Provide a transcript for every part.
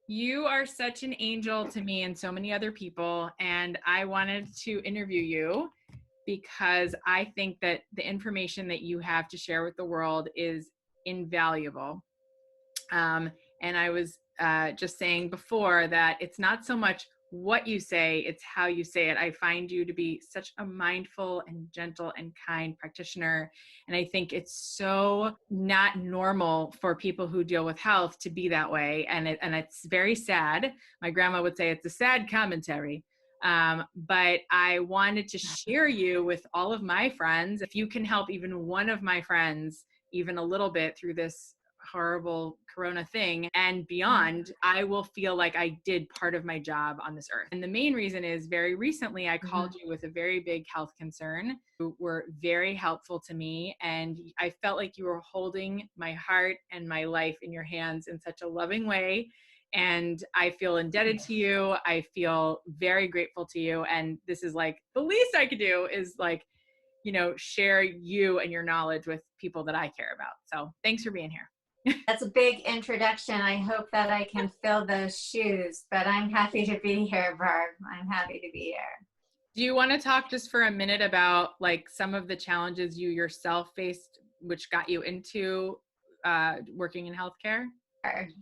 You are such an angel to me and so many other people. And I wanted to interview you because I think that the information that you have to share with the world is invaluable. Um, and I was just saying before that it's not so much what you say, it's how you say it. I find you to be such a mindful and gentle and kind practitioner. And I think it's so not normal for people who deal with health to be that way. And it's very sad. My grandma would say it's a sad commentary. But I wanted to share you with all of my friends. If you can help even one of my friends, even a little bit through this horrible corona thing and beyond, I will feel like I did part of my job on this earth. And the main reason is very recently I called you with a very big health concern. You were very helpful to me, and I felt like you were holding my heart and my life in your hands in such a loving way. And I feel indebted to you. I feel very grateful to you. And this is like the least I could do is like, share you and your knowledge with people that I care about. So thanks for being here. That's a big introduction. I hope that I can fill those shoes, but I'm happy to be here, Barb. I'm happy to be here. Do you want to talk just for a minute about like some of the challenges you yourself faced, which got you into working in healthcare?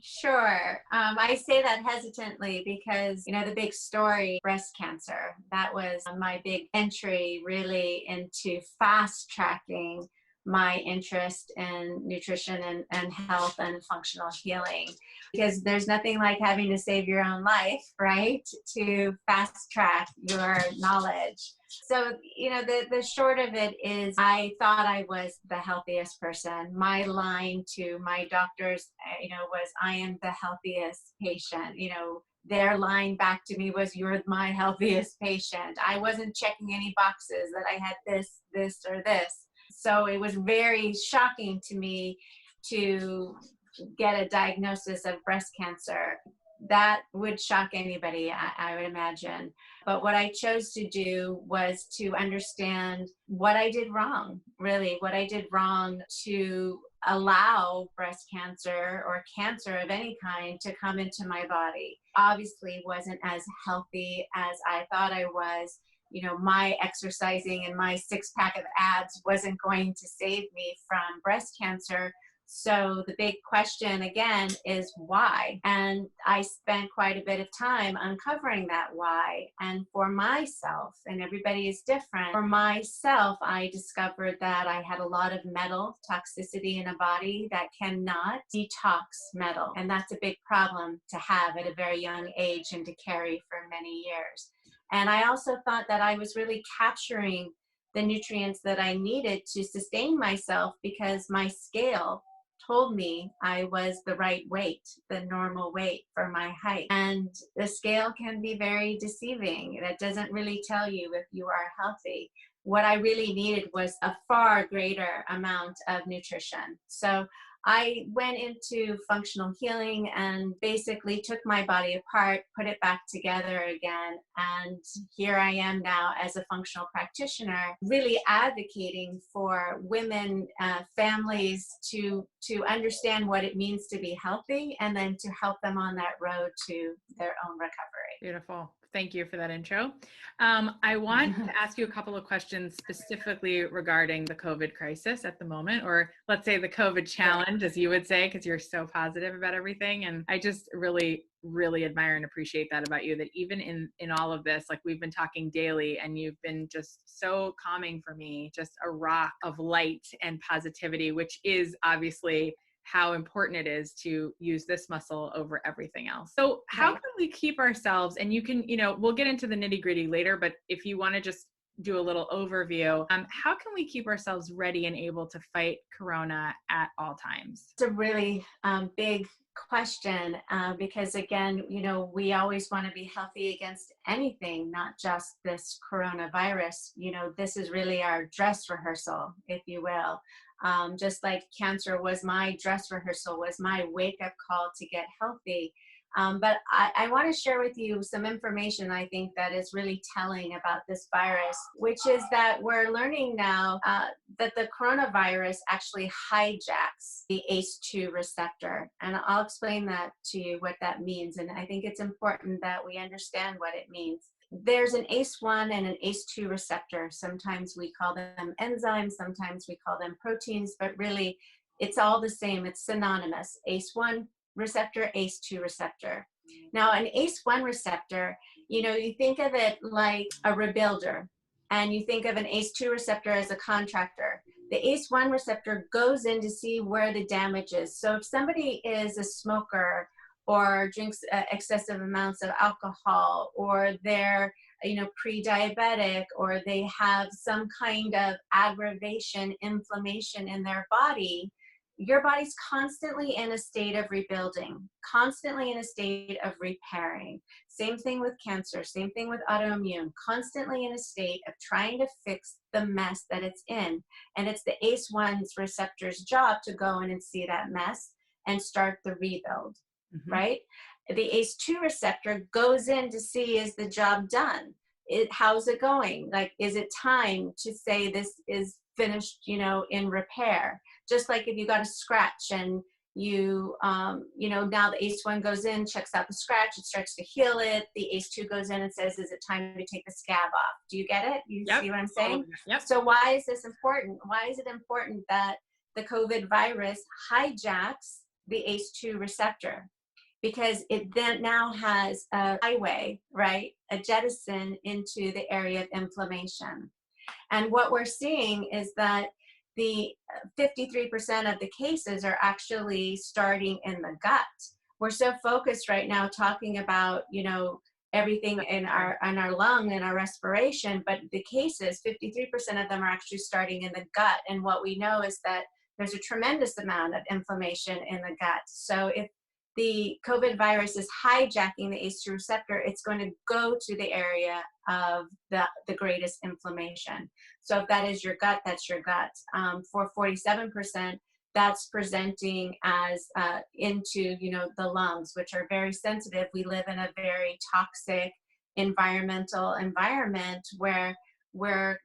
Sure. I say that hesitantly because, the big story, breast cancer, that was my big entry really into fast tracking my interest in nutrition and health and functional healing, because there's nothing like having to save your own life, right? To fast track your knowledge. So, the short of it is I thought I was the healthiest person. My line to my doctors, was, I am the healthiest patient. Their line back to me was, you're my healthiest patient. I wasn't checking any boxes that I had this, or this. So it was very shocking to me to get a diagnosis of breast cancer. That would shock anybody, I would imagine. But what I chose to do was to understand what I did wrong, really, what I did wrong to allow breast cancer or cancer of any kind to come into my body. Obviously wasn't as healthy as I thought I was. My exercising and my 6-pack of abs wasn't going to save me from breast cancer. So the big question again is why? And I spent quite a bit of time uncovering that why. And for myself, and everybody is different, for myself, I discovered that I had a lot of metal toxicity in a body that cannot detox metal. And that's a big problem to have at a very young age and to carry for many years. And I also thought that I was really capturing the nutrients that I needed to sustain myself because my scale told me I was the right weight, the normal weight for my height. And the scale can be very deceiving. That doesn't really tell you if you are healthy. What I really needed was a far greater amount of nutrition. So I went into functional healing and basically took my body apart, put it back together again. And here I am now as a functional practitioner, really advocating for women, families to understand what it means to be healthy and then to help them on that road to their own recovery. Beautiful. Thank you for that intro. I want to ask you a couple of questions specifically regarding the COVID crisis at the moment, or let's say the COVID challenge, as you would say, because you're so positive about everything. And I just really, really admire and appreciate that about you, that even in all of this, like we've been talking daily and you've been just so calming for me, just a rock of light and positivity, which is obviously how important it is to use this muscle over everything else. So how can we keep ourselves, and you can, we'll get into the nitty gritty later, but if you want to just do a little overview, how can we keep ourselves ready and able to fight Corona at all times? It's a really big question because again, we always want to be healthy against anything, not just this coronavirus. This is really our dress rehearsal, if you will. Just like cancer was my dress rehearsal, was my wake-up call to get healthy. But I want to share with you some information I think that is really telling about this virus, which is that we're learning now that the coronavirus actually hijacks the ACE2 receptor. And I'll explain that to you, what that means. And I think it's important that we understand what it means. There's an ACE1 and an ACE2 receptor. Sometimes we call them enzymes, sometimes we call them proteins, but really it's all the same. It's synonymous. ACE1 receptor, ACE2 receptor. Now, an ACE1 receptor, you think of it like a rebuilder, and you think of an ACE2 receptor as a contractor. The ACE1 receptor goes in to see where the damage is. So if somebody is a smoker or drinks excessive amounts of alcohol, or they're pre-diabetic, or they have some kind of aggravation, inflammation in their body, your body's constantly in a state of rebuilding, constantly in a state of repairing. Same thing with cancer, same thing with autoimmune, constantly in a state of trying to fix the mess that it's in. And it's the ACE1's receptor's job to go in and see that mess and start the rebuild, right? The ACE2 receptor goes in to see, is the job done? How's it going? Like, is it time to say this is finished, in repair? Just like if you got a scratch and now the ACE1 goes in, checks out the scratch, it starts to heal it. The ACE2 goes in and says, is it time to take the scab off? Do you get it? You see what I'm saying? Yep. So why is this important? Why is it important that the COVID virus hijacks the ACE2 receptor? Because it then now has a highway, right? A jettison into the area of inflammation. And what we're seeing is that the 53% of the cases are actually starting in the gut. We're so focused right now talking about, everything in our lung and our respiration, but the cases, 53% of them are actually starting in the gut. And what we know is that there's a tremendous amount of inflammation in the gut. So if the COVID virus is hijacking the ACE2 receptor, it's going to go to the area of the greatest inflammation. So if that is your gut, that's your gut. For 47%, that's presenting as into, the lungs, which are very sensitive. We live in a very toxic environment where we're,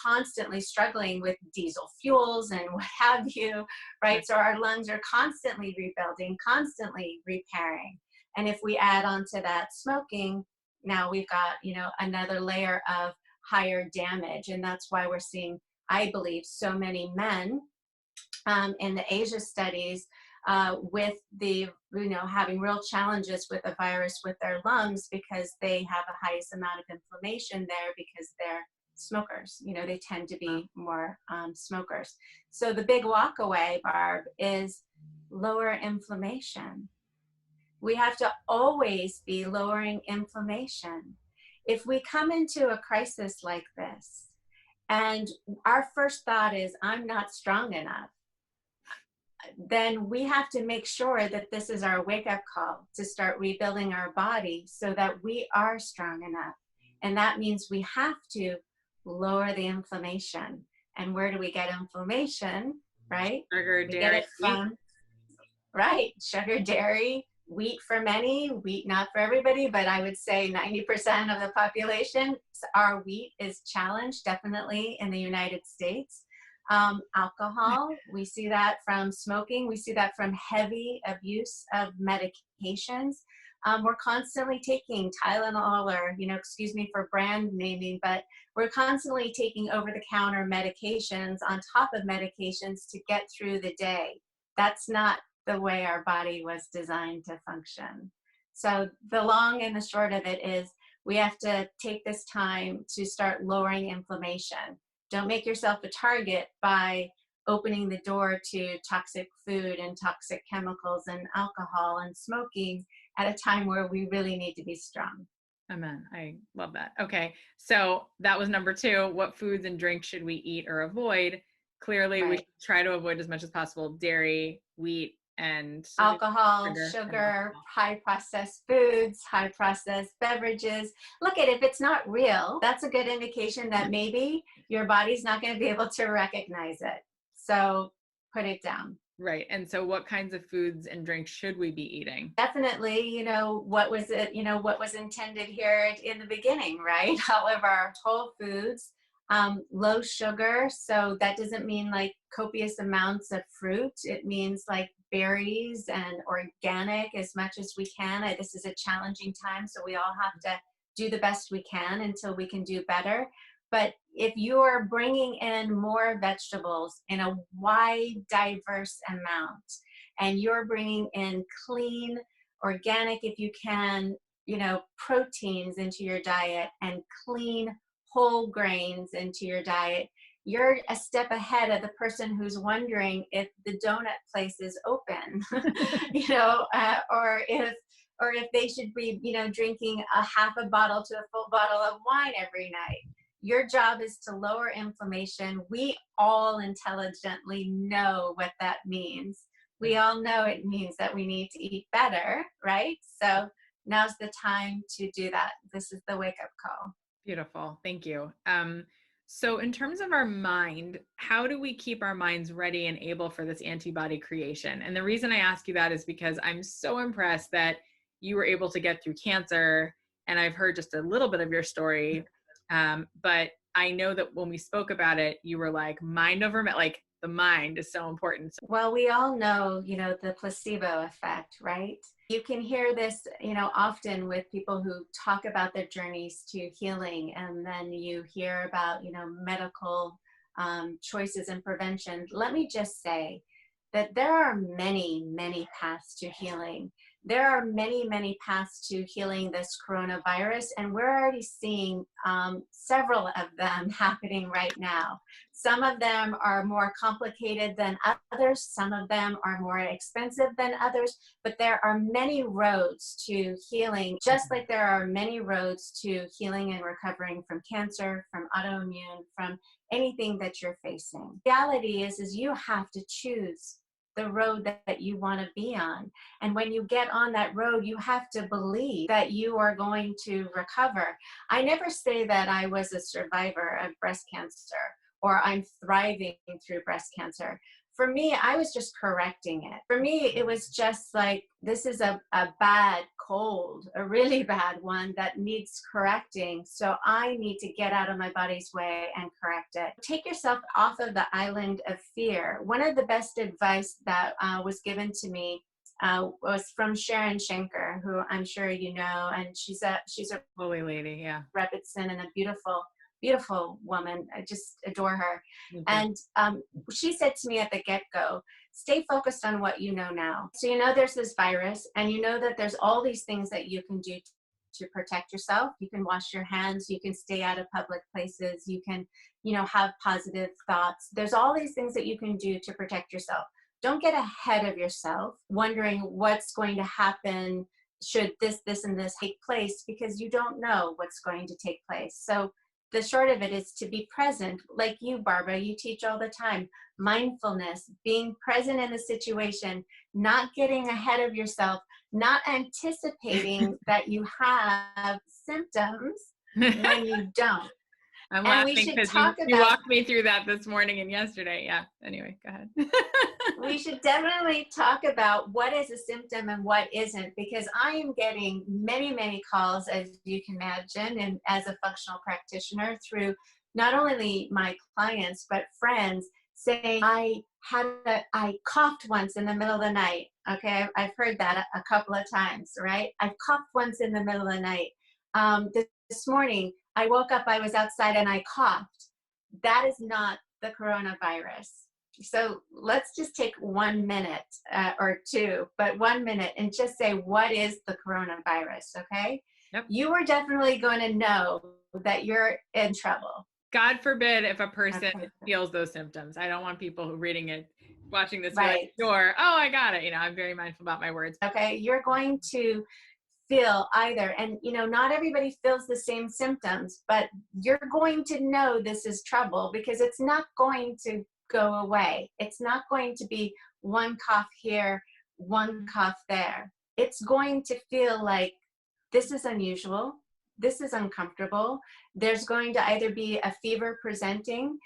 constantly struggling with diesel fuels and what have you, right? So our lungs are constantly rebuilding, constantly repairing. And if we add on to that smoking, now we've got, another layer of higher damage. And that's why we're seeing, I believe, so many men in the Asia studies with the, having real challenges with the virus with their lungs, because they have the highest amount of inflammation there because they're smokers. They tend to be more smokers. So the big walk away, Barb, is lower inflammation. We have to always be lowering inflammation. If we come into a crisis like this and our first thought is, I'm not strong enough, then we have to make sure that this is our wake-up call to start rebuilding our body so that we are strong enough. And that means we have to lower the inflammation. And where do we get inflammation, right? Sugar, we dairy, get it from, right, sugar, dairy, wheat for many, wheat not for everybody, but I would say 90% of the population, our wheat is challenged, definitely in the United States. Alcohol, we see that from smoking, we see that from heavy abuse of medications. We're constantly taking Tylenol, or, excuse me for brand naming, but we're constantly taking over-the-counter medications on top of medications to get through the day. That's not the way our body was designed to function. So the long and the short of it is we have to take this time to start lowering inflammation. Don't make yourself a target by opening the door to toxic food and toxic chemicals and alcohol and smoking at a time where we really need to be strong. Amen. I love that. Okay. So that was number 2. What foods and drinks should we eat or avoid? Clearly, we should try to avoid as much as possible dairy, wheat, and alcohol, sugar, high processed foods, high processed beverages. Look at, if it's not real, that's a good indication that maybe your body's not going to be able to recognize it. So put it down. Right. And so what kinds of foods and drinks should we be eating? Definitely, what was it, what was intended here in the beginning, right? All of our whole foods, low sugar. So that doesn't mean like copious amounts of fruit. It means like berries and organic as much as we can. This is a challenging time, so we all have to do the best we can until we can do better. But if you're bringing in more vegetables in a wide, diverse amount, and you're bringing in clean, organic, if you can, proteins into your diet and clean whole grains into your diet, you're a step ahead of the person who's wondering if the donut place is open, or if they should be, drinking a half a bottle to a full bottle of wine every night. Your job is to lower inflammation. We all intelligently know what that means. We all know it means that we need to eat better, right? So now's the time to do that. This is the wake-up call. Beautiful. Thank you. So in terms of our mind, how do we keep our minds ready and able for this antibody creation? And the reason I ask you that is because I'm so impressed that you were able to get through cancer. And I've heard just a little bit of your story. But I know that when we spoke about it, you were like mind over matter, like the mind is so important. Well, we all know, the placebo effect, right? You can hear this, often with people who talk about their journeys to healing, and then you hear about, medical choices and prevention. Let me just say that there are many, many paths to healing. There are many, many paths to healing this coronavirus, and we're already seeing several of them happening right now. Some of them are more complicated than others. Some of them are more expensive than others, but there are many roads to healing, just like there are many roads to healing and recovering from cancer, from autoimmune, from anything that you're facing. The reality is you have to choose the road that you want to be on. And when you get on that road, you have to believe that you are going to recover. I never say that I was a survivor of breast cancer or I'm thriving through breast cancer. For me, I was just correcting it. For me, it was just like, this is a bad cold, a really bad one that needs correcting. So I need to get out of my body's way and correct it. Take yourself off of the island of fear. One of the best advice that was given to me was from Sharon Schenker, who I'm sure you know, and she's a holy lady, yeah, Repetson, and a beautiful woman. I just adore her. And she said to me at the get-go, stay focused on what you know now. So there's this virus, and that there's all these things that you can do to protect yourself. You can wash your hands, you can stay out of public places, you can have positive thoughts. There's all these things that you can do to protect yourself. Don't get ahead of yourself wondering what's going to happen should this and this take place, because you don't know what's going to take place. So the short of it is to be present, like you, Barbara, you teach all the time. Mindfulness, being present in the situation, not getting ahead of yourself, not anticipating that you have symptoms when you don't. I'm laughing because you walked me through that this morning and yesterday. Yeah. Anyway, go ahead. We should definitely talk about what is a symptom and what isn't, because I am getting many, many calls, as you can imagine, and as a functional practitioner, through not only my clients, but friends saying, I coughed once in the middle of the night. Okay. I've heard that a couple of times, right? I've coughed once in the middle of the night. This morning, I woke up, I was outside and I coughed. That is not the coronavirus. So let's just take 1 minute or two, but 1 minute, and just say, what is the coronavirus? Okay. Yep. You are definitely going to know that you're in trouble. God forbid if a person feels those symptoms. I don't want people who reading it, watching this, right, like, sure, oh, I got it. I'm very mindful about my words. Okay. You're going to feel either, and not everybody feels the same symptoms, but you're going to know this is trouble, because it's not going to go away. It's not going to be one cough here, one cough there. It's going to feel like this is unusual, this is uncomfortable. There's going to either be a fever presenting,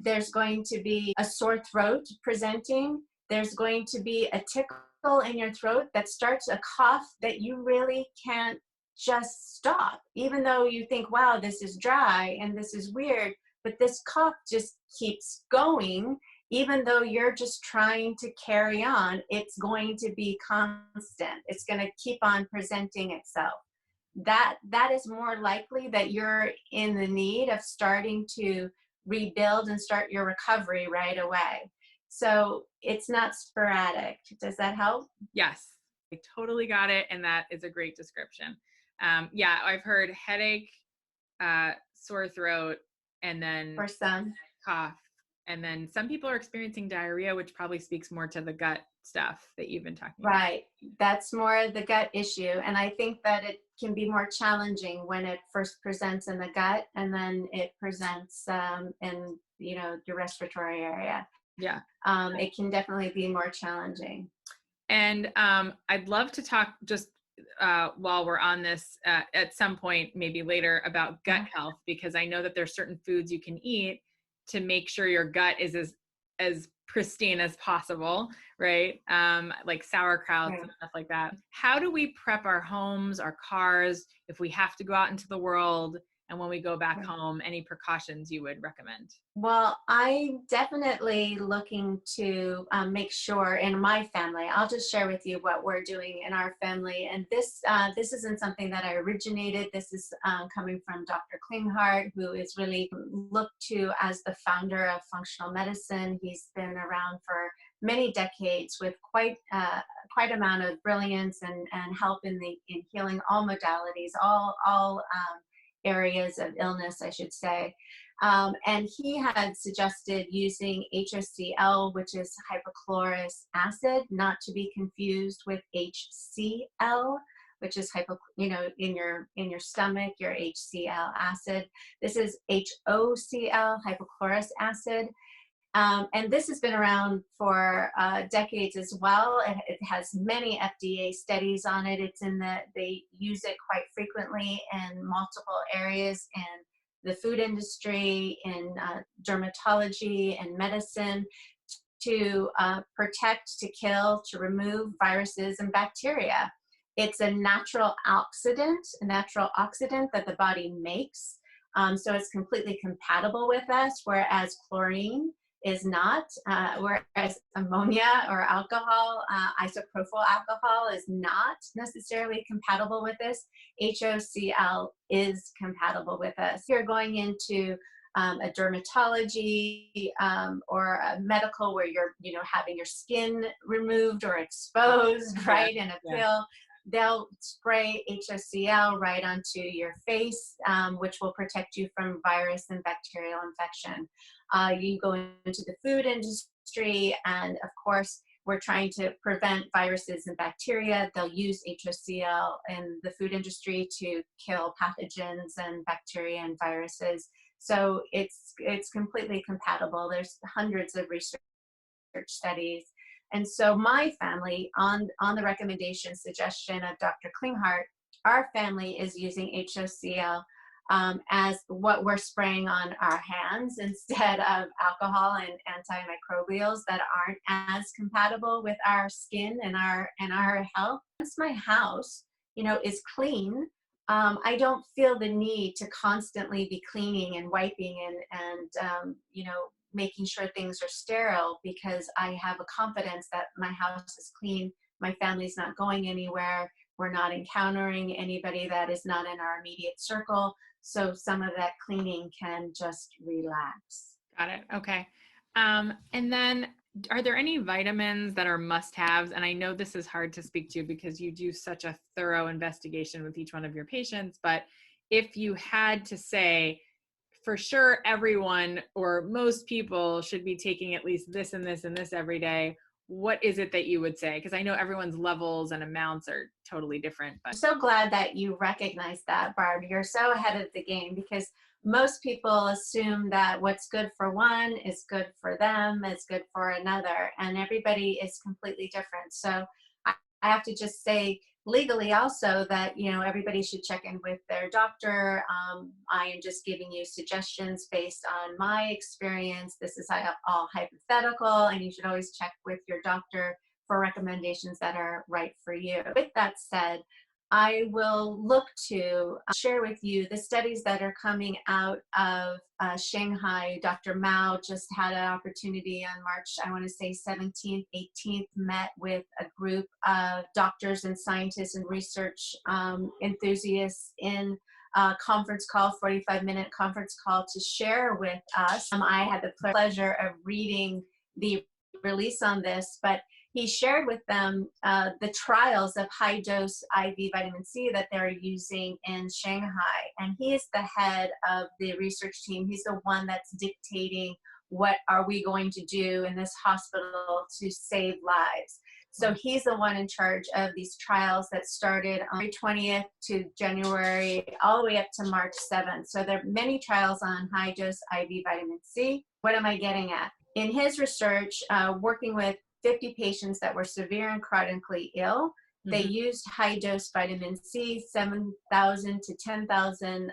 there's going to be a sore throat presenting, There's going to be a tickle in your throat that starts a cough that you really can't just stop, even though you think, wow, this is dry and this is weird, but this cough just keeps going. Even though you're just trying to carry on, it's going to be constant. It's going to keep on presenting itself. That is more likely that you're in the need of starting to rebuild and start your recovery right away. So it's not sporadic. Does that help? Yes, I totally got it. And that is a great description. Yeah, I've heard headache, sore throat, and then For some. cough. And then some people are experiencing diarrhea, which probably speaks more to the gut stuff that you've been talking about. Right. That's more the gut issue. And I think that it can be more challenging when it first presents in the gut and then it presents in, your respiratory area. Yeah. It can definitely be more challenging. And I'd love to talk just while we're on this at some point, maybe later, about gut health, because I know that there's certain foods you can eat to make sure your gut is as pristine as possible, right? Like sauerkraut and stuff like that. How do we prep our homes, our cars, if we have to go out into the world? And when we go back home, any precautions you would recommend? Well, I'm definitely looking to make sure in my family, I'll just share with you what we're doing in our family. And this isn't something that I originated. This is coming from Dr. Klinghardt, who is really looked to as the founder of functional medicine. He's been around for many decades with quite amount of brilliance and help in healing all modalities, all areas of illness, I should say. And he had suggested using HOCl, which is hypochlorous acid, not to be confused with HCl, which is in your stomach, your HCl acid. This is HOCl, hypochlorous acid. And this has been around for decades as well. It has many FDA studies on it. They use it quite frequently in multiple areas in the food industry, in dermatology and medicine to protect, to kill, to remove viruses and bacteria. It's a natural oxidant that the body makes. So it's completely compatible with us, whereas chlorine is not, whereas ammonia or alcohol, isopropyl alcohol is not necessarily compatible with this. HOCl is compatible with us. You're going into a dermatology or a medical where you're, having your skin removed or exposed, right, in a pill. They'll spray HOCl right onto your face, which will protect you from virus and bacterial infection. You go into the food industry, and of course, we're trying to prevent viruses and bacteria. They'll use HOCl in the food industry to kill pathogens and bacteria and viruses. So it's completely compatible. There's hundreds of research studies. And so my family, on the recommendation suggestion of Dr. Klinghardt, our family is using HOCl as what we're spraying on our hands instead of alcohol and antimicrobials that aren't as compatible with our skin and our health. Once my house, is clean, I don't feel the need to constantly be cleaning and wiping and making sure things are sterile, because I have a confidence that my house is clean, my family's not going anywhere, we're not encountering anybody that is not in our immediate circle. So some of that cleaning can just relax. Got it. Okay. And then are there any vitamins that are must-haves? And I know this is hard to speak to because you do such a thorough investigation with each one of your patients, but if you had to say, for sure, everyone or most people should be taking at least this and this and this every day, what is it that you would say? Because I know everyone's levels and amounts are totally different. But I'm so glad that you recognize that, Barb. You're so ahead of the game, because most people assume that what's good for one is good for them, is good for another, and everybody is completely different. So I have to just say, legally also that, you know, everybody should check in with their doctor. I am just giving you suggestions based on my experience. This is all hypothetical, and you should always check with your doctor for recommendations that are right for you. With that said, I will look to share with you the studies that are coming out of Shanghai. Dr. Mao just had an opportunity on March, I want to say 17th, 18th, met with a group of doctors and scientists and research enthusiasts in a conference call, 45-minute conference call to share with us. I had the pleasure of reading the release on this, but he shared with them the trials of high-dose IV vitamin C that they're using in Shanghai. And he is the head of the research team. He's the one that's dictating what are we going to do in this hospital to save lives. So he's the one in charge of these trials that started on January 20th to January, all the way up to March 7th. So there are many trials on high-dose IV vitamin C. What am I getting at? In his research, working with 50 patients that were severe and chronically ill, they used high-dose vitamin C, 7,000 to 10,000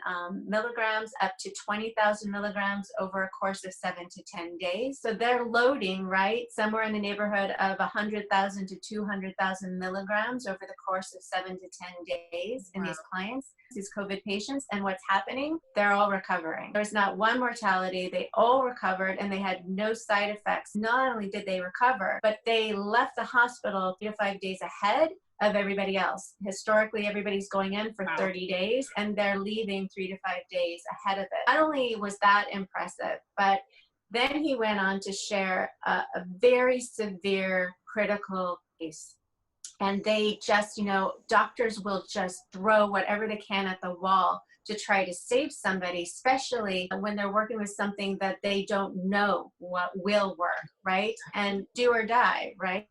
milligrams, up to 20,000 milligrams over a course of 7 to 10 days. So they're loading, right, somewhere in the neighborhood of 100,000 to 200,000 milligrams over the course of 7 to 10 days in these clients, these COVID patients. And what's happening? They're all recovering. There's not one mortality. They all recovered, and they had no side effects. Not only did they recover, but they left the hospital 3 to 5 days ahead of everybody else. Historically, everybody's going in for 30 days, and they're leaving 3 to 5 days ahead of it. Not only was that impressive, but then he went on to share a very severe critical case. And they just, you know, doctors will just throw whatever they can at the wall to try to save somebody, especially when they're working with something that they don't know what will work, right? And do or die, right?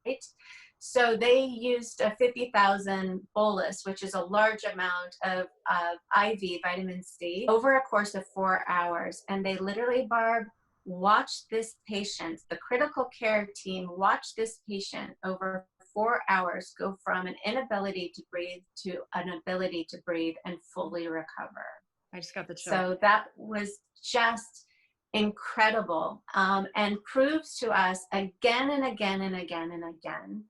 So they used a 50,000 bolus, which is a large amount of IV vitamin C, over a course of 4 hours. And they literally, Barb, watched this patient, the critical care team watched this patient over 4 hours go from an inability to breathe to an ability to breathe and fully recover. I just got the chill. So that was just incredible, and proves to us again and again and again and again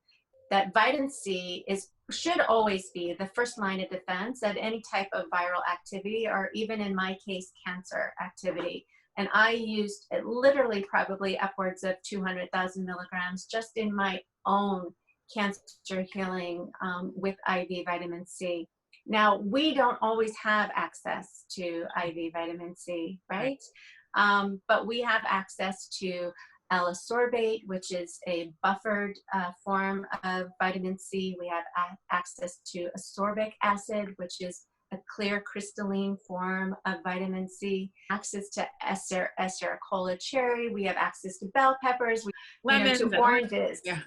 that vitamin C should always be the first line of defense at any type of viral activity, or even in my case, cancer activity. And I used literally probably upwards of 200,000 milligrams just in my own cancer healing with IV vitamin C. Now, we don't always have access to IV vitamin C, right? But we have access to L-ascorbate, which is a buffered form of vitamin C. We have access to ascorbic acid, which is a clear crystalline form of vitamin C, access to Acericola cherry. We have access to bell peppers, lemons, to oranges. Yeah.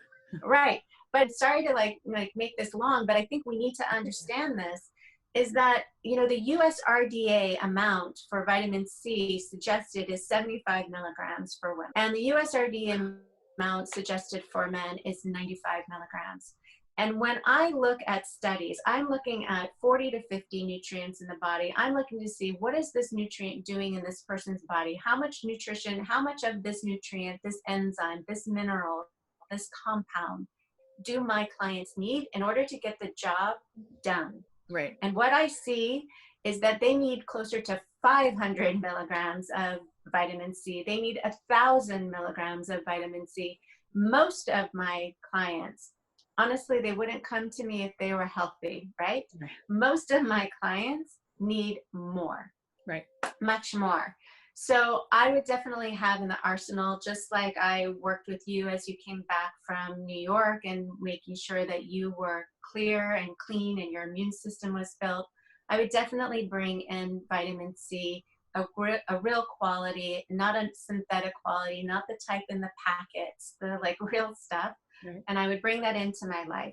Right. But sorry to like make this long, but I think we need to understand this, is that, you know, the US RDA amount for vitamin C suggested is 75 milligrams for women. And the US RDA amount suggested for men is 95 milligrams. And when I look at studies, I'm looking at 40 to 50 nutrients in the body. I'm looking to see what is this nutrient doing in this person's body? How much nutrition, how much of this nutrient, this enzyme, this mineral, this compound do my clients need in order to get the job done? Right. And what I see is that they need closer to 500 milligrams of vitamin C. They need 1,000 milligrams of vitamin C. Most of my clients, honestly, they wouldn't come to me if they were healthy, right? Most of my clients need more, right? Much more. So I would definitely have in the arsenal, just like I worked with you as you came back from New York and making sure that you were clear and clean and your immune system was built, I would definitely bring in vitamin C, a real quality, not a synthetic quality, not the type in the packets, the like real stuff. Right. And I would bring that into my life.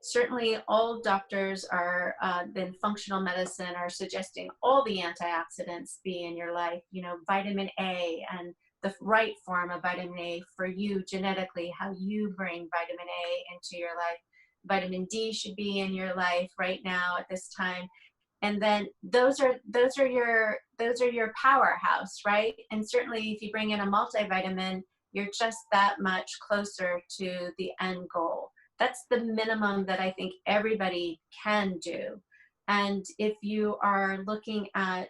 Certainly all doctors are in functional medicine are suggesting all the antioxidants be in your life, you know, vitamin A and the right form of vitamin A for you genetically, how you bring vitamin A into your life. vitamin D should be in your life right now at this time. And then those are your powerhouse, right? And certainly if you bring in a multivitamin, you're just that much closer to the end goal. That's the minimum that I think everybody can do. And if you are looking at,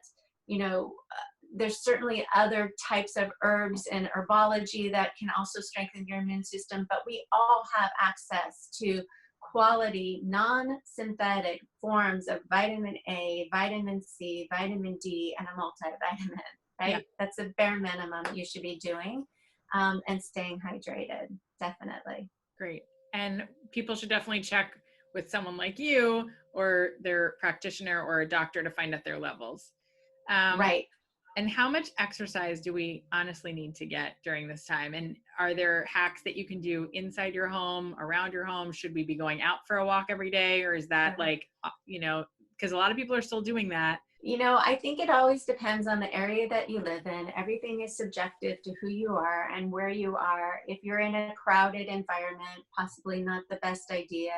there's certainly other types of herbs and herbology that can also strengthen your immune system, but we all have access to quality, non-synthetic forms of vitamin A, vitamin C, vitamin D, and a multivitamin, right? Yeah. That's a bare minimum you should be doing, and staying hydrated, definitely. Great. And people should definitely check with someone like you or their practitioner or a doctor to find out their levels. Right. And how much exercise do we honestly need to get during this time? And are there hacks that you can do inside your home, around your home? Should we be going out for a walk every day? Or is that like, because a lot of people are still doing that. I think it always depends on the area that you live in. Everything is subjective to who you are and where you are. If you're in a crowded environment, possibly not the best idea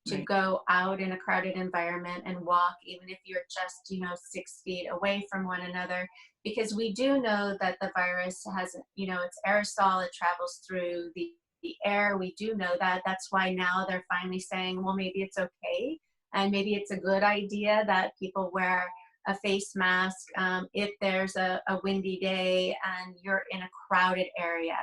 to Right. go out in a crowded environment and walk, even if you're just, 6 feet away from one another, because we do know that the virus has, it's aerosol, it travels through the air. We do know that. That's why now they're finally saying, well, maybe it's okay. And maybe it's a good idea that people wear a face mask if there's a windy day and you're in a crowded area.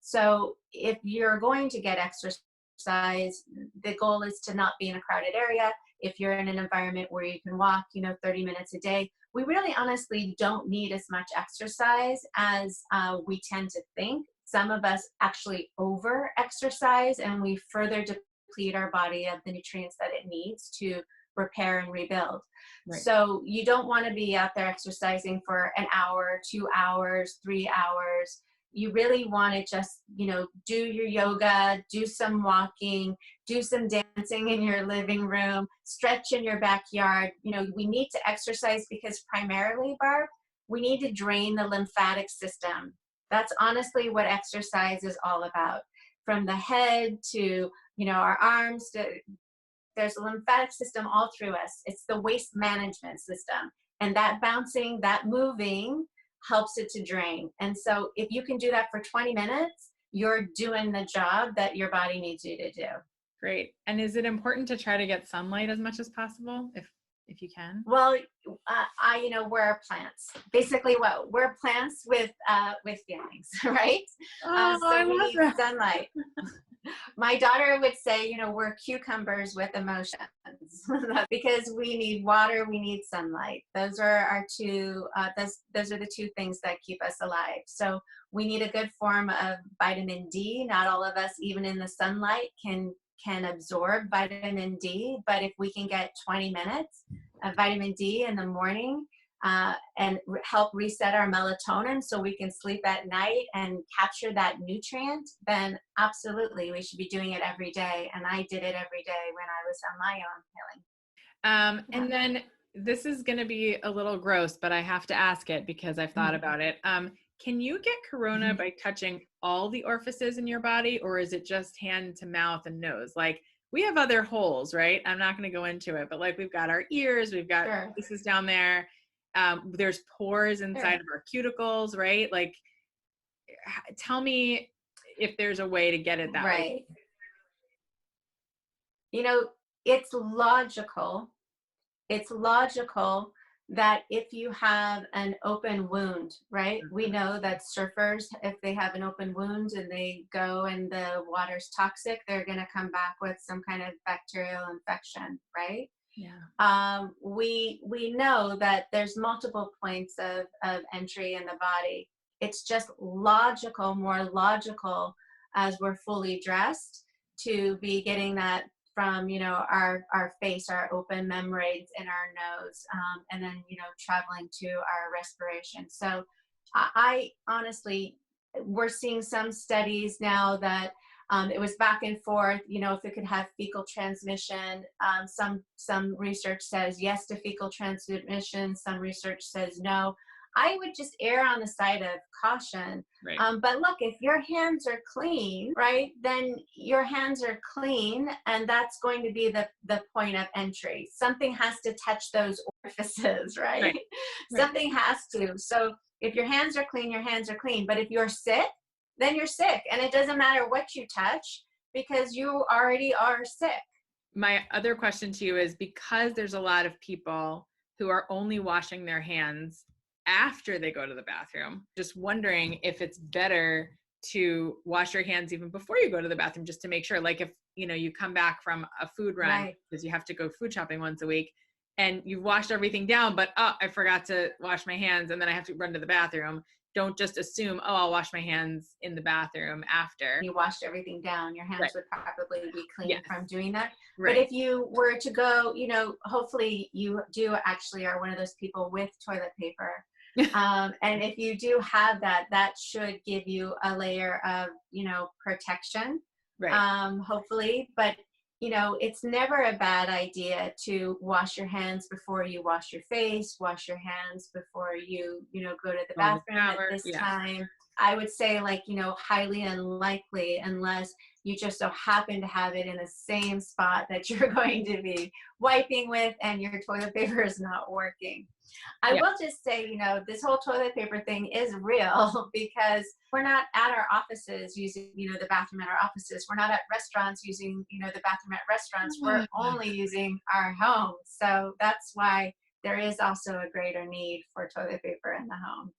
So if you're going to get exercise, the goal is to not be in a crowded area. If you're in an environment where you can walk, 30 minutes a day, we really honestly don't need as much exercise as we tend to think. Some of us actually over exercise and we further deplete our body of the nutrients that it needs to repair and rebuild. Right. So you don't want to be out there exercising for an hour, 2 hours, 3 hours. You really want to just, do your yoga, do some walking, do some dancing in your living room, stretch in your backyard. We need to exercise because primarily, Barb, we need to drain the lymphatic system. That's honestly what exercise is all about. From the head to, our arms to, there's a lymphatic system all through us. It's the waste management system. And that bouncing, that moving helps it to drain. And so if you can do that for 20 minutes, you're doing the job that your body needs you to do. Great. And is it important to try to get sunlight as much as possible if you can? Well, we're plants. Basically, we're plants with feelings, right? So we need sunlight. My daughter would say, we're cucumbers with emotions because we need water, we need sunlight. Those are our two, those are the two things that keep us alive. So we need a good form of vitamin D. Not all of us, even in the sunlight, can absorb vitamin D, but if we can get 20 minutes of vitamin D in the morning, and help reset our melatonin so we can sleep at night and capture that nutrient, then absolutely we should be doing it every day. And I did it every day when I was on my own healing. And then this is going to be a little gross, but I have to ask it because I've thought about it. Can you get corona by touching all the orifices in your body, or is it just hand to mouth and nose? Like, we have other holes, right? I'm not going to go into it, but like we've got our ears, we've got pieces down there. There's pores inside of our cuticles, right? Like, tell me if there's a way to get it that way. It's logical. It's logical that if you have an open wound, right? We know that surfers, if they have an open wound and they go and the water's toxic, they're going to come back with some kind of bacterial infection, right? Yeah. We know that there's multiple points of entry in the body. It's just logical, more logical as we're fully dressed to be getting that from, our face, our open membranes in our nose, and then, traveling to our respiration. So I honestly, we're seeing some studies now that it was back and forth, if it could have fecal transmission. Some research says yes to fecal transmission. Some research says no. I would just err on the side of caution. Right. But look, if your hands are clean, right, then your hands are clean, and that's going to be the point of entry. Something has to touch those orifices, right? Right. Something has to. So if your hands are clean, your hands are clean. But if you're sick, then you're sick. And it doesn't matter what you touch because you already are sick. My other question to you is, because there's a lot of people who are only washing their hands after they go to the bathroom, just wondering if it's better to wash your hands even before you go to the bathroom, just to make sure, like if, you come back from a food run, because you have to go food shopping once a week and you've washed everything down, but I forgot to wash my hands and then I have to run to the bathroom. Don't just assume, I'll wash my hands in the bathroom after. You washed everything down. Your hands would probably be clean from doing that. Right. But if you were to go, hopefully you do actually are one of those people with toilet paper. And if you do have that, that should give you a layer of, protection, hopefully. But, it's never a bad idea to wash your hands before you wash your face, wash your hands before you, go to the bathroom at this time. I would say highly unlikely unless you just so happen to have it in the same spot that you're going to be wiping with and your toilet paper is not working. I will just say, this whole toilet paper thing is real because we're not at our offices using, the bathroom at our offices. We're not at restaurants using, the bathroom at restaurants. We're only using our homes. So that's why there is also a greater need for toilet paper in the home.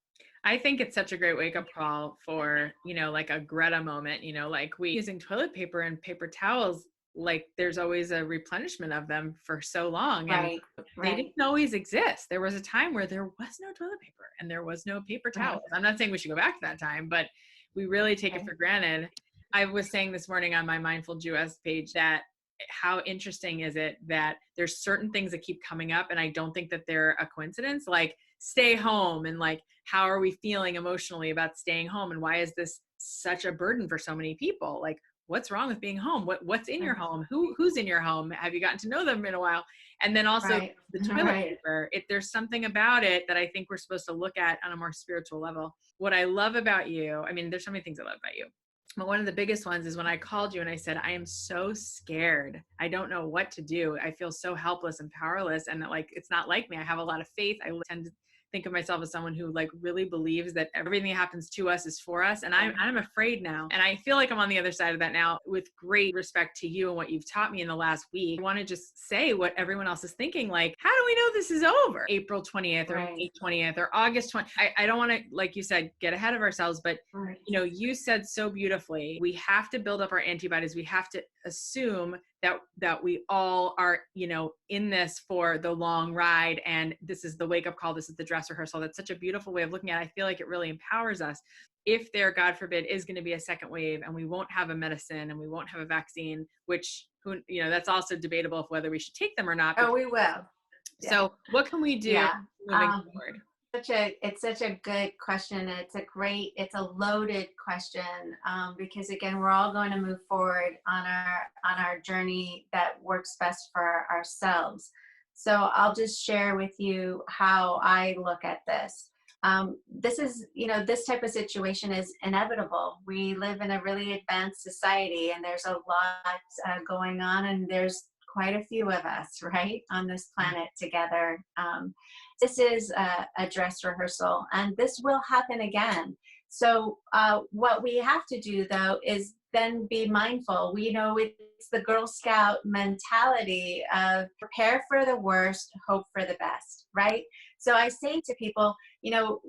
I think it's such a great wake up call for, like a Greta moment, like we using toilet paper and paper towels, like there's always a replenishment of them for so long. And they didn't always exist. There was a time where there was no toilet paper and there was no paper towels. I'm not saying we should go back to that time, but we really take it for granted. I was saying this morning on my Mindful Jewess page that how interesting is it that there's certain things that keep coming up, and I don't think that they're a coincidence, like stay home, and like how are we feeling emotionally about staying home, and why is this such a burden for so many people? Like, what's wrong with being home? What's in your home? Who's in your home? Have you gotten to know them in a while? And then also the toilet paper. There's something about it that I think we're supposed to look at on a more spiritual level. What I love about you, I mean, there's so many things I love about you, but one of the biggest ones is when I called you and I said, I am so scared. I don't know what to do. I feel so helpless and powerless. And like, it's not like me. I have a lot of faith. I tend to think of myself as someone who like really believes that everything that happens to us is for us. And I'm afraid now. And I feel like I'm on the other side of that now, with great respect to you and what you've taught me in the last week. I want to just say what everyone else is thinking. Like, how do we know this is over? April 20th or May 20th or August 20th. I don't want to, like you said, get ahead of ourselves, but you said so beautifully, we have to build up our antibodies. We have to assume that we all are, in this for the long ride. And this is the wake up call. This is the dress rehearsal. That's such a beautiful way of looking at it. I feel like it really empowers us. If there, God forbid, is going to be a second wave and we won't have a medicine and we won't have a vaccine, which, that's also debatable of whether we should take them or not. Oh, we will. So what can we do moving forward? It's such a good question. It's a loaded question because again, we're all going to move forward on our journey that works best for ourselves. So I'll just share with you how I look at this. This is, this type of situation is inevitable. We live in a really advanced society and there's a lot going on, and there's quite a few of us, right, on this planet together. This is a dress rehearsal, and this will happen again. So what we have to do, though, is then be mindful. We know it's the Girl Scout mentality of prepare for the worst, hope for the best, right? So I say to people,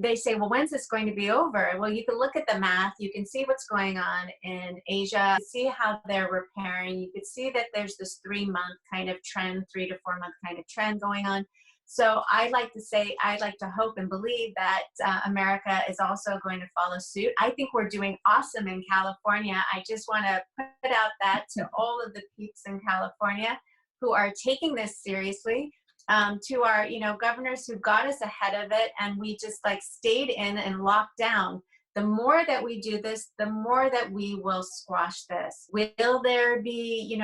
they say, well, when's this going to be over? Well, you can look at the math. You can see what's going on in Asia, see how they're repairing. You could see that there's this 3-month kind of trend, 3 to 4 month kind of trend going on. So I like to say, I like to hope and believe that America is also going to follow suit. I think we're doing awesome in California. I just want to put out that to all of the peeps in California who are taking this seriously, to our, governors who got us ahead of it, and we just like stayed in and locked down. The more that we do this, the more that we will squash this. Will there be,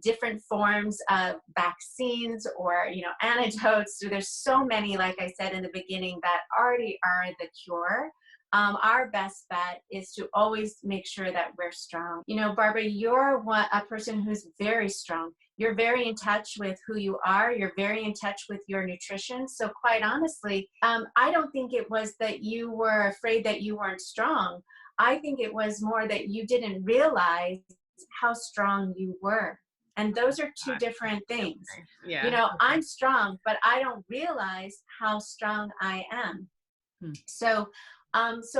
different forms of vaccines or, antidotes. So there's so many, like I said in the beginning, that already are the cure. Our best bet is to always make sure that we're strong. Barbara, you're a person who's very strong. You're very in touch with who you are. You're very in touch with your nutrition. So quite honestly, I don't think it was that you were afraid that you weren't strong. I think it was more that you didn't realize how strong you were. And those are two different things. Yeah. I'm strong, but I don't realize how strong I am. So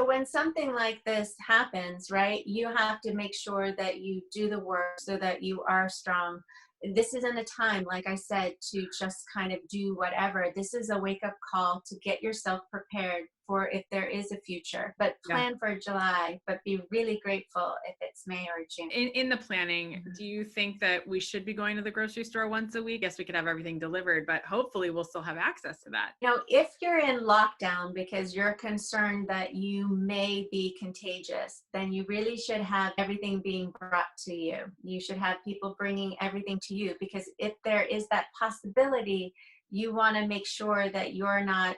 when something like this happens, right, you have to make sure that you do the work so that you are strong. This isn't a time, like I said, to just kind of do whatever. This is a wake-up call to get yourself prepared for if there is a future, but plan for July, but be really grateful if it's May or June. In the planning, do you think that we should be going to the grocery store once a week? Yes, we could have everything delivered, but hopefully we'll still have access to that. If you're in lockdown because you're concerned that you may be contagious, then you really should have everything being brought to you. You should have people bringing everything to you, because if there is that possibility, you want to make sure that you're not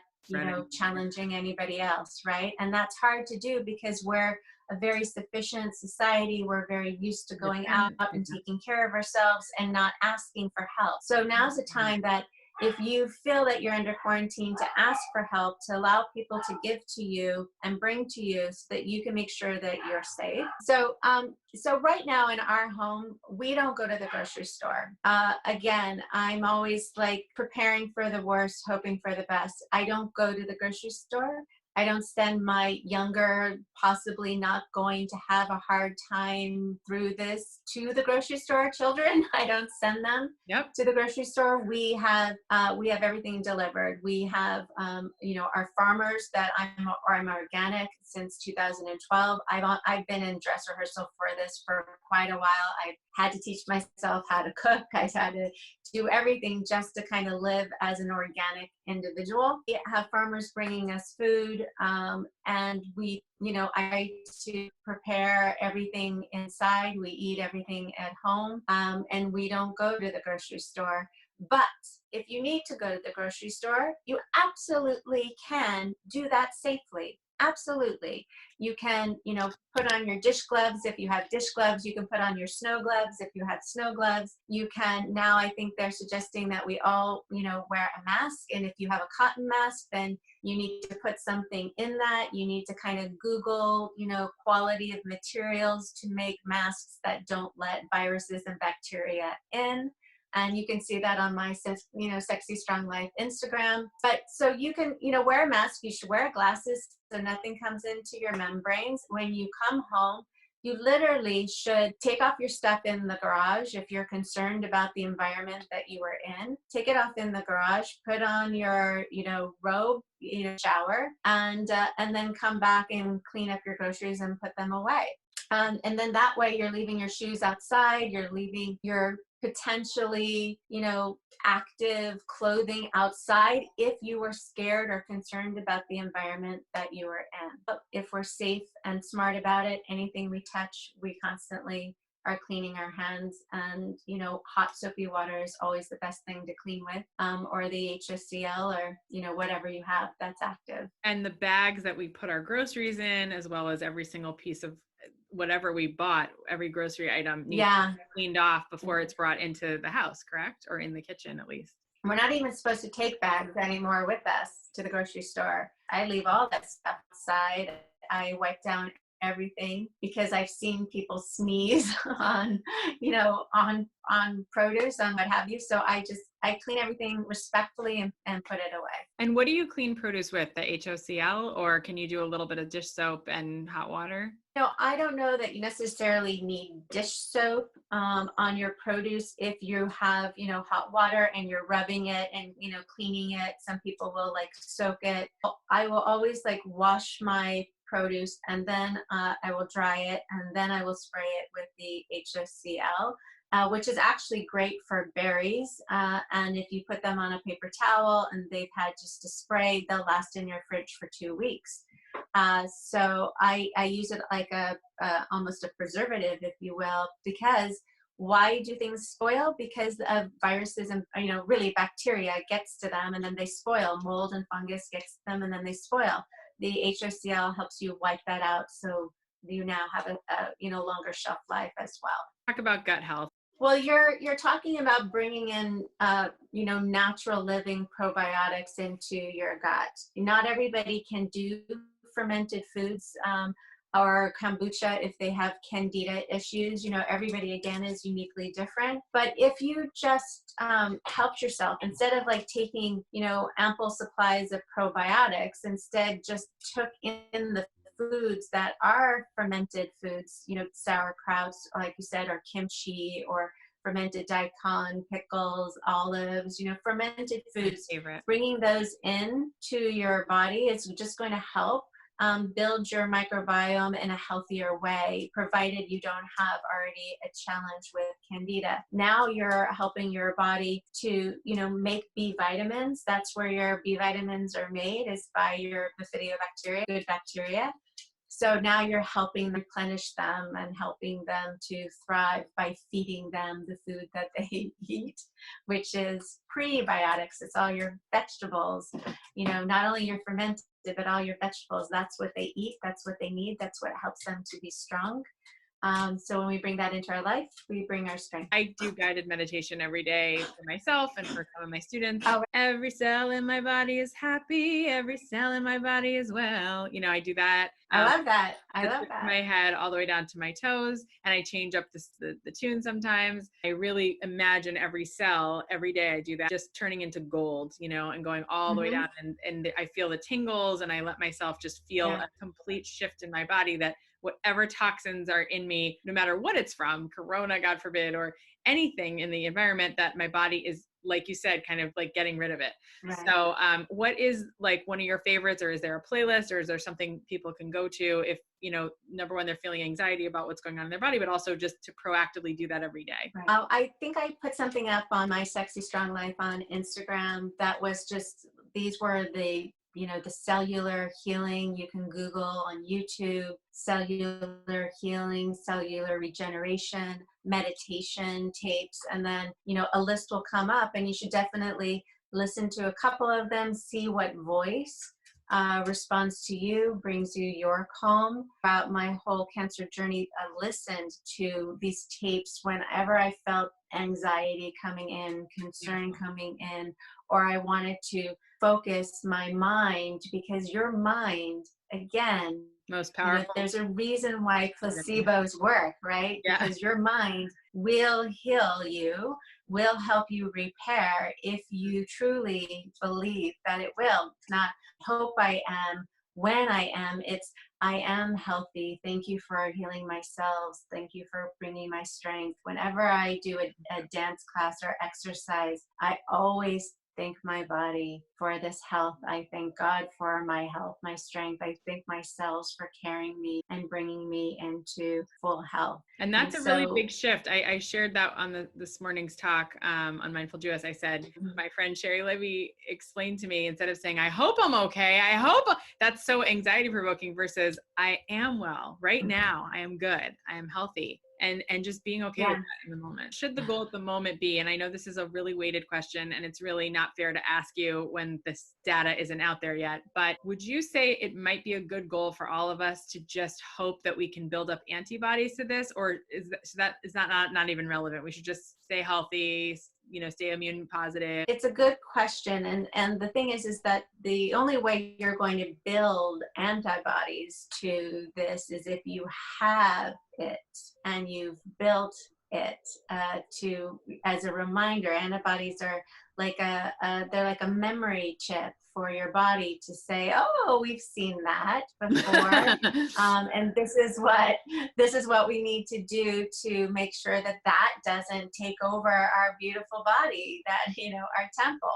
challenging anybody else, right? And that's hard to do because we're a very sufficient society. We're very used to going out and taking care of ourselves and not asking for help. So now's the time that if you feel that you're under quarantine, to ask for help, to allow people to give to you and bring to you so that you can make sure that you're safe. So right now in our home, we don't go to the grocery store. Again, I'm always like preparing for the worst, hoping for the best. I don't go to the grocery store. I don't send my younger, possibly not going to have a hard time through this, to the grocery store children. I don't send them to the grocery store. We have everything delivered. We have, our farmers that I'm organic since 2012. I've been in dress rehearsal for this for quite a while. I've had to teach myself how to cook. I've had to do everything just to kind of live as an organic individual. We have farmers bringing us food, and we, I to prepare everything inside. We eat everything at home, and we don't go to the grocery store. But if you need to go to the grocery store, you absolutely can do that safely. Absolutely. You can, put on your dish gloves. If you have dish gloves, you can put on your snow gloves. If you have snow gloves, you can, now I think they're suggesting that we all, wear a mask. And if you have a cotton mask, then you need to put something in that. You need to kind of Google, quality of materials to make masks that don't let viruses and bacteria in. And you can see that on my, Sexy Strong Life Instagram. But so you can, wear a mask. You should wear glasses so nothing comes into your membranes. When you come home, you literally should take off your stuff in the garage. If you're concerned about the environment that you are in, take it off in the garage, put on your, robe, shower, and then come back and clean up your groceries and put them away. And then that way you're leaving your shoes outside, you're leaving your potentially, active clothing outside if you were scared or concerned about the environment that you were in. But if we're safe and smart about it, anything we touch, we constantly are cleaning our hands, and, hot soapy water is always the best thing to clean with, or the HCl, or, whatever you have that's active. And the bags that we put our groceries in, as well as every single piece of whatever we bought, every grocery item needs to be cleaned off before it's brought into the house, correct? Or in the kitchen, at least. We're not even supposed to take bags anymore with us to the grocery store. I leave all that stuff outside. I wipe down everything because I've seen people sneeze on, on produce, on what have you. So I clean everything respectfully and put it away. And what do you clean produce with? The HOCl, or can you do a little bit of dish soap and hot water? No, I don't know that you necessarily need dish soap on your produce. If you have, hot water and you're rubbing it and, cleaning it, some people will soak it. I will always wash my produce, and then I will dry it, and then I will spray it with the HOCl, which is actually great for berries. And if you put them on a paper towel and they've had just a spray, they'll last in your fridge for 2 weeks. So I use it like almost a preservative, if you will, because Why do things spoil? Because of viruses and, really bacteria gets to them and then they spoil. Mold and fungus gets to them and then they spoil. The HOCl helps you wipe that out, so you now have a longer shelf life as well. Talk about gut health. Well, you're talking about bringing in, natural living probiotics into your gut. Not everybody can do fermented foods or kombucha if they have candida issues. Everybody again is uniquely different. But if you just helped yourself, instead of like taking, ample supplies of probiotics, instead just took in the foods that are fermented foods, sauerkrauts, like you said, or kimchi, or fermented daikon, pickles, olives, fermented foods, bringing those in to your body is just going to help build your microbiome in a healthier way, provided you don't have already a challenge with candida. Now you're helping your body to, make B vitamins. That's where your B vitamins are made, is by your bifidobacteria, good bacteria. So now you're helping replenish them and helping them to thrive by feeding them the food that they eat, which is prebiotics. It's all your vegetables, not only your fermented, but all your vegetables. That's what they eat. That's what they need. That's what helps them to be strong. So when we bring that into our life, we bring our strength. I do guided meditation every day for myself and for some of my students. Oh, every cell in my body is happy. Every cell in my body is well. I do that. I love that. I love that. My head all the way down to my toes, and I change up the tune sometimes. I really imagine every cell every day. I do that, just turning into gold, and going all the way down, and I feel the tingles, and I let myself just feel a complete shift in my body, that whatever toxins are in me, no matter what it's from, corona, God forbid, or anything in the environment, that my body is, like you said, kind of like getting rid of it. Right. So what is like one of your favorites, or is there a playlist, or is there something people can go to if, number one, they're feeling anxiety about what's going on in their body, but also just to proactively do that every day? Right. I think I put something up on my Sexy Strong Life on Instagram that was just, these were the cellular healing. You can Google on YouTube, cellular healing, cellular regeneration, meditation tapes, and then, a list will come up, and you should definitely listen to a couple of them, see what voice responds to you, brings you your calm. Throughout my whole cancer journey, I listened to these tapes whenever I felt anxiety coming in, concern coming in, or I wanted to focus my mind, because your mind, again, most powerful. There's a reason why placebos work, right? Yeah. Because your mind will heal you, will help you repair if you truly believe that it will. It's not hope I am, when I am, it's I am healthy. Thank you for healing my cells. Thank you for bringing my strength. Whenever I do a dance class or exercise, I always thank my body for this health. I thank God for my health, my strength. I thank my cells for carrying me and bringing me into full health. And that's a really big shift. I shared that on this morning's talk on Mindful Jewess. I said, my friend Sheri Levy explained to me, instead of saying, I hope I'm okay, I hope, that's so anxiety provoking, versus I am well right now. I am good. I am healthy. And just being okay with that in the moment. Should the goal at the moment be, and I know this is a really weighted question, and it's really not fair to ask you when this data isn't out there yet, but would you say it might be a good goal for all of us to just hope that we can build up antibodies to this, or is that not even relevant? We should just stay healthy, stay immune positive? It's a good question. And the thing is that the only way you're going to build antibodies to this is if you have it and you've built it as a reminder. Antibodies are like they're like a memory chip for your body to say, oh, we've seen that before. And this is what we need to do to make sure that doesn't take over our beautiful body, our temple.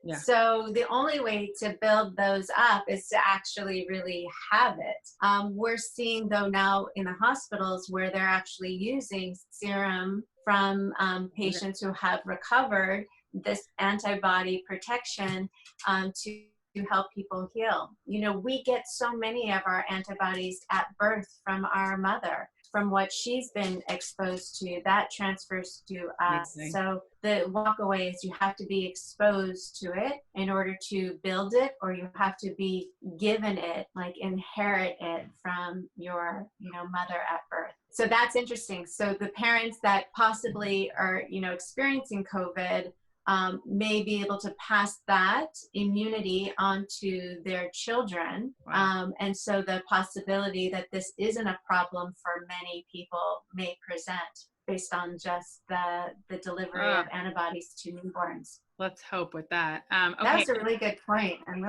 Yeah. So the only way to build those up is to actually really have it. We're seeing, though, now in the hospitals where they're actually using serum from patients who have recovered this antibody protection to help people heal. We get so many of our antibodies at birth from our mother. from what she's been exposed to, that transfers to us. Amazing. So the walk away is you have to be exposed to it in order to build it, or you have to be given it, like inherit it from your, mother at birth. So that's interesting. So the parents that possibly are, experiencing COVID may be able to pass that immunity onto their children. Wow. And so the possibility that this isn't a problem for many people may present based on just the delivery of antibodies to newborns. Let's hope with that. Okay. That's a really good point. I'm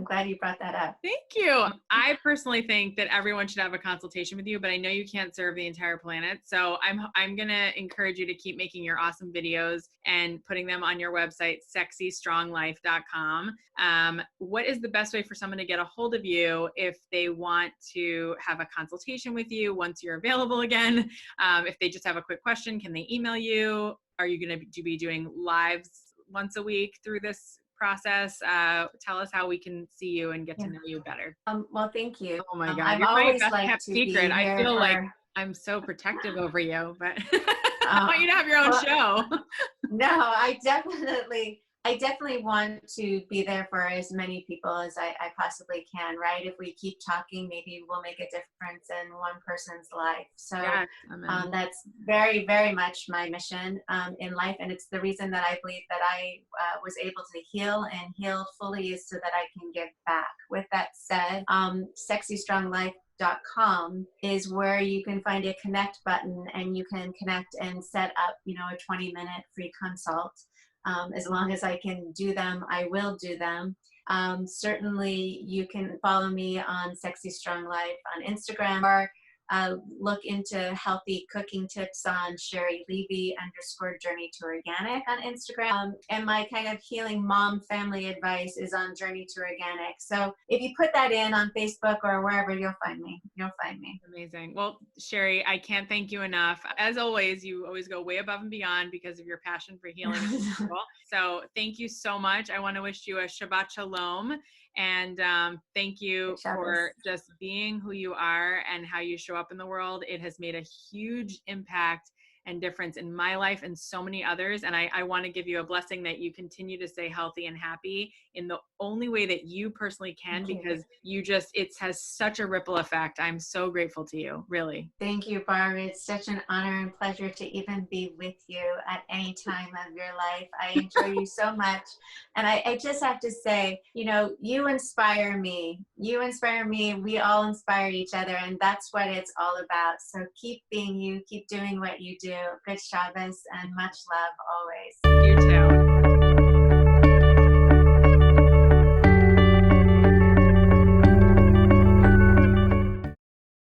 glad you brought that up. Thank you. I personally think that everyone should have a consultation with you, but I know you can't serve the entire planet. So I'm going to encourage you to keep making your awesome videos and putting them on your website, sexystronglife.com. What is the best way for someone to get a hold of you if they want to have a consultation with you once you're available again? If they just have a quick question, can they email you? Are you going to be doing lives once a week through this process? Tell us how we can see you and get to know you better. Well, thank you. Oh my God, I've you're always my best liked kept to secret. be I here feel for... like I'm so protective over you, but I want you to have your own show. No, I definitely want to be there for as many people as I possibly can, right? If we keep talking, maybe we'll make a difference in one person's life. So Yes, that's very, very much my mission in life. And it's the reason that I believe that I was able to heal and heal fully, is so that I can give back. With that said, sexystronglife.com is where you can find a connect button, and you can connect and set up, a 20-minute free consult. As long as I can do them, I will do them. Certainly, you can follow me on Sexy Strong Life on Instagram, or look into healthy cooking tips on Sheri Levy _Journey to Organic on Instagram. And my kind of healing mom family advice is on Journey to Organic. So if you put that in on Facebook or wherever, you'll find me. Amazing. Well, Sheri, I can't thank you enough. As always, you always go way above and beyond because of your passion for healing people. So thank you so much. I want to wish you a Shabbat Shalom. And thank you for just being who you are and how you show up in the world. It has made a huge impact and difference in my life and so many others. And I want to give you a blessing that you continue to stay healthy and happy in the only way that you personally can, because it has such a ripple effect. I'm so grateful to you, really. Thank you, Barb. It's such an honor and pleasure to even be with you at any time of your life. I enjoy you so much. And I just have to say, you inspire me. You inspire me. We all inspire each other. And that's what it's all about. So keep being you. Keep doing what you do. Good Shabbos and much love always. You too.